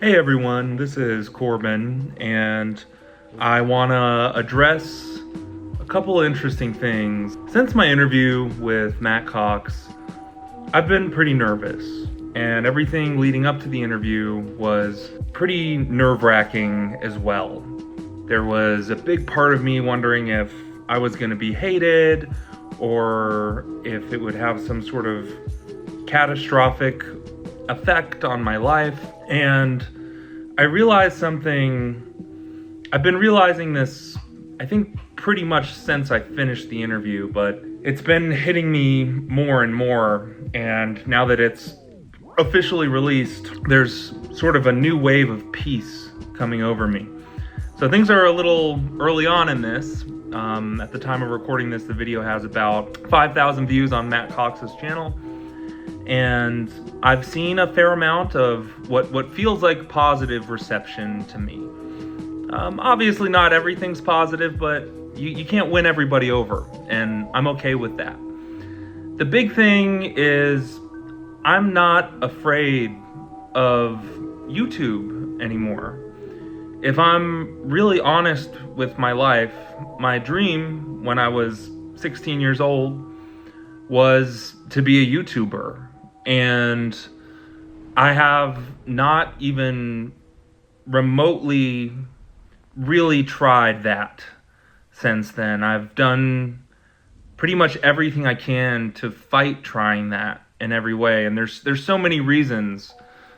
Hey everyone, this is Corbin, and I want to address a couple interesting things. Since my interview with Matt Cox, I've been pretty nervous, and everything leading up to the interview was pretty nerve-wracking as well. There was a big part of me wondering if I was going to be hated, or if it would have some sort of catastrophic effect on my life. And I realized something. I've been realizing this, I think, pretty much since I finished the interview, but it's been hitting me more and more. And now that it's officially released, there's sort of a new wave of peace coming over me. So things are a little early on in this. At the time of recording this, the video has about 5,000 views on Matt Cox's channel. And I've seen a fair amount of what feels like positive reception to me. Obviously not everything's positive, but you can't win everybody over, and I'm okay with that. The big thing is I'm not afraid of YouTube anymore. If I'm really honest with my life, my dream when I was 16 years old was to be a YouTuber. And I have not even remotely really tried that since then. I've done pretty much everything I can to fight trying that in every way. And there's so many reasons.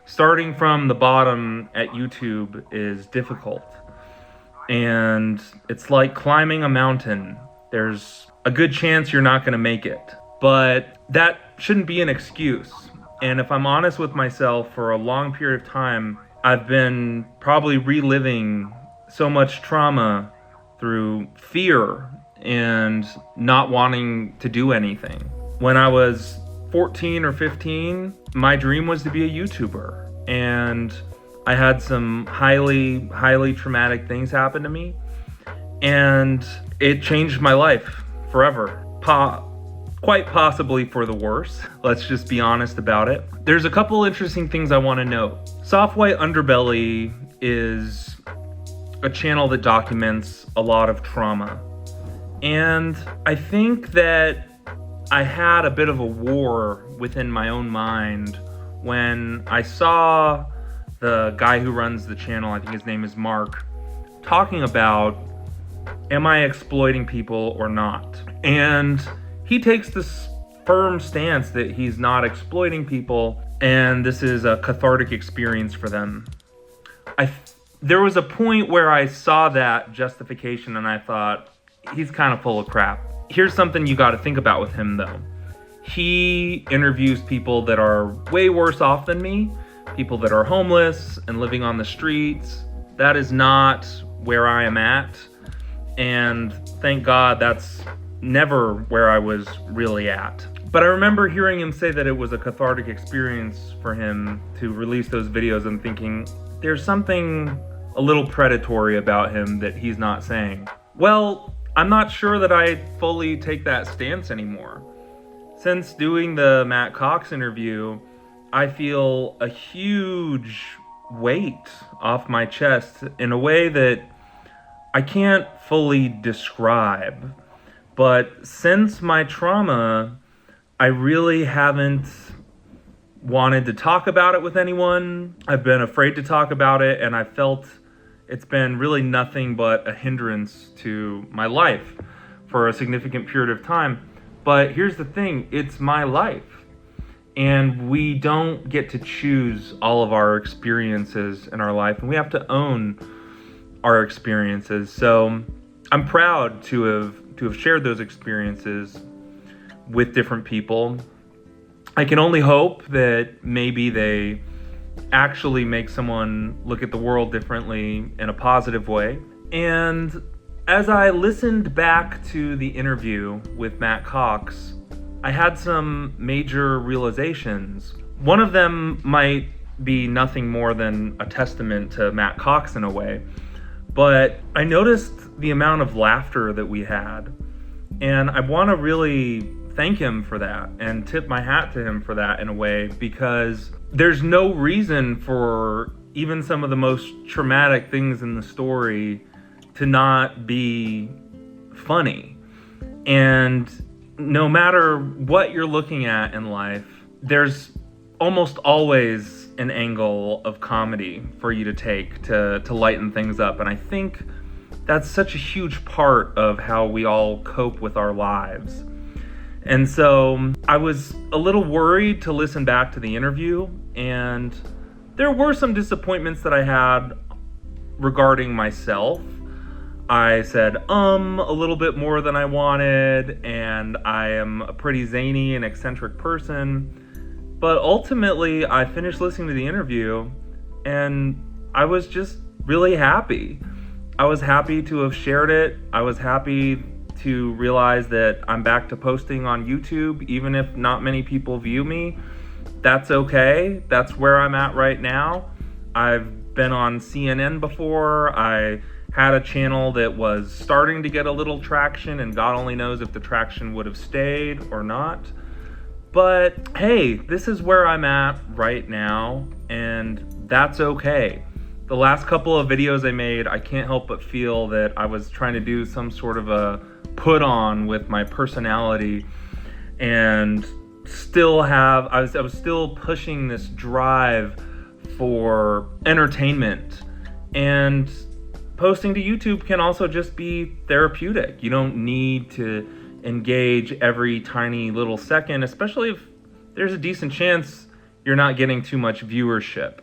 Starting from the bottom at YouTube is difficult. And it's like climbing a mountain. There's a good chance you're not going to make it. But that shouldn't be an excuse. And if I'm honest with myself, for a long period of time, I've been probably reliving so much trauma through fear and not wanting to do anything. When I was 14 or 15, my dream was to be a YouTuber. And I had some highly, highly traumatic things happen to me. And it changed my life forever. Quite possibly for the worse. Let's just be honest about it. There's a couple interesting things I want to note. Soft White Underbelly is a channel that documents a lot of trauma. And I think that I had a bit of a war within my own mind when I saw the guy who runs the channel, I think his name is Mark, talking about, am I exploiting people or not? And he takes this firm stance that he's not exploiting people, and this is a cathartic experience for them. There was a point where I saw that justification and I thought, he's kind of full of crap. Here's something you got to think about with him though. He interviews people that are way worse off than me, people that are homeless and living on the streets. That is not where I am at, and thank God that's never where I was really at. But I remember hearing him say that it was a cathartic experience for him to release those videos and thinking, there's something a little predatory about him that he's not saying. Well, I'm not sure that I fully take that stance anymore. Since doing the Matt Cox interview, I feel a huge weight off my chest in a way that I can't fully describe. But since my trauma, I really haven't wanted to talk about it with anyone. I've been afraid to talk about it, and I felt it's been really nothing but a hindrance to my life for a significant period of time. But here's the thing, it's my life. And we don't get to choose all of our experiences in our life, and we have to own our experiences. So I'm proud to have shared those experiences with different people. I can only hope that maybe they actually make someone look at the world differently in a positive way. And as I listened back to the interview with Matt Cox, I had some major realizations. One of them might be nothing more than a testament to Matt Cox in a way, but I noticed the amount of laughter that we had, and I want to really thank him for that and tip my hat to him for that in a way, because there's no reason for even some of the most traumatic things in the story to not be funny. And no matter what you're looking at in life, there's almost always an angle of comedy for you to take to lighten things up. And I think that's such a huge part of how we all cope with our lives. And so I was a little worried to listen back to the interview, and there were some disappointments that I had regarding myself. I said, a little bit more than I wanted, and I am a pretty zany and eccentric person. But ultimately, I finished listening to the interview, and I was just really happy. I was happy to have shared it. I was happy to realize that I'm back to posting on YouTube, even if not many people view me. That's okay. That's where I'm at right now. I've been on CNN before. I had a channel that was starting to get a little traction, and God only knows if the traction would have stayed or not. But hey, this is where I'm at right now, and that's okay. The last couple of videos I made, I can't help but feel that I was trying to do some sort of a put on with my personality, and I was still pushing this drive for entertainment. And posting to YouTube can also just be therapeutic. You don't need to engage every tiny little second, especially if there's a decent chance you're not getting too much viewership.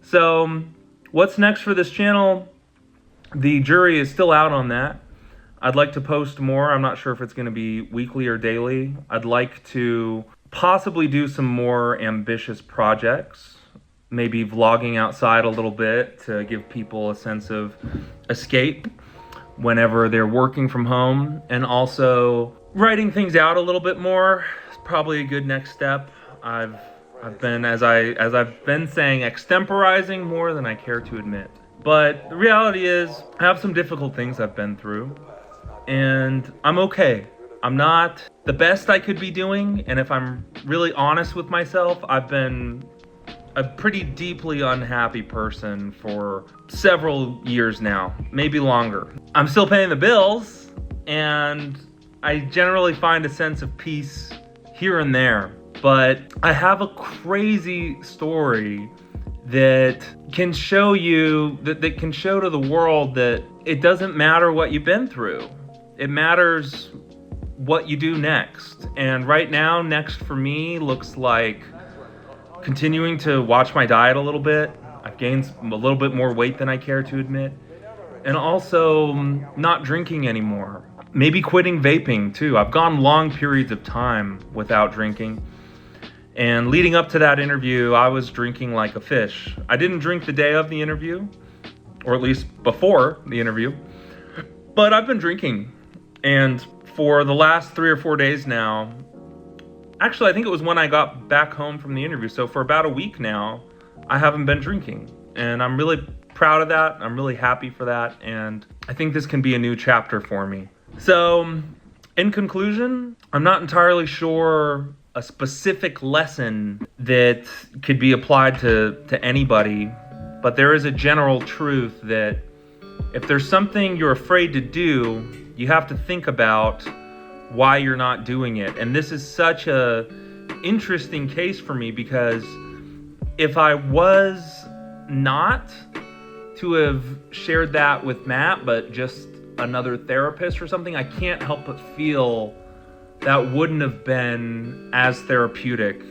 So what's next for this channel? The jury is still out on that. I'd like to post more. I'm not sure if it's going to be weekly or daily. I'd like to possibly do some more ambitious projects, maybe vlogging outside a little bit to give people a sense of escape whenever they're working from home, and also writing things out a little bit more is probably a good next step. I've been, as I've been saying, extemporizing more than I care to admit. But the reality is, I have some difficult things I've been through, and I'm okay. I'm not the best I could be doing, and if I'm really honest with myself, I've been a pretty deeply unhappy person for several years now, maybe longer. I'm still paying the bills, and I generally find a sense of peace here and there. But I have a crazy story that can show you, that can show to the world that it doesn't matter what you've been through. It matters what you do next. And right now, next for me looks like continuing to watch my diet a little bit. I've gained a little bit more weight than I care to admit. And also not drinking anymore. Maybe quitting vaping too. I've gone long periods of time without drinking. And leading up to that interview, I was drinking like a fish. I didn't drink the day of the interview, or at least before the interview, but I've been drinking. And for the last 3 or 4 days now, actually, I think it was when I got back home from the interview. So for about a week now, I haven't been drinking. And I'm really proud of that. I'm really happy for that. And I think this can be a new chapter for me. So in conclusion, I'm not entirely sure a specific lesson that could be applied to anybody, but there is a general truth that if there's something you're afraid to do, you have to think about why you're not doing it. And this is such a interesting case for me, because if I was not to have shared that with Matt, but just another therapist or something, I can't help but feel that wouldn't have been as therapeutic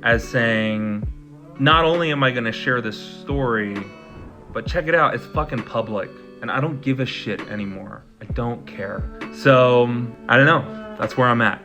as saying, not only am I going to share this story, but check it out, it's fucking public. And I don't give a shit anymore. I don't care. So, I don't know. That's where I'm at.